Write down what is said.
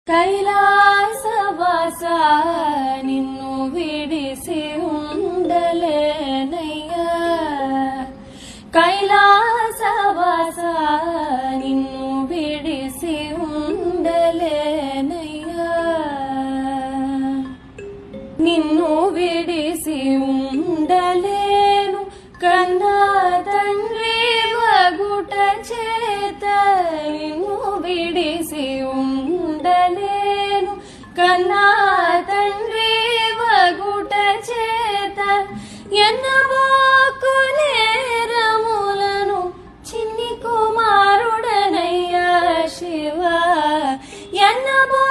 కైలాసవాస నిన్ను విడిసి ఉండలేనయ్యా, కైలాసవాస నిన్ను విడిసి ఉండలేనయ్యా, నిన్ను విడిసి ఉండలేను కన్నా తండ్రి వగుట చేత, నిన్ను విడిసి ఉండలేను కన్నా తండ్రి వగుట చేత, ఎన్నబోకు నేరములను చిన్ని కుమారుడనయ్యా శివ, ఎన్నబో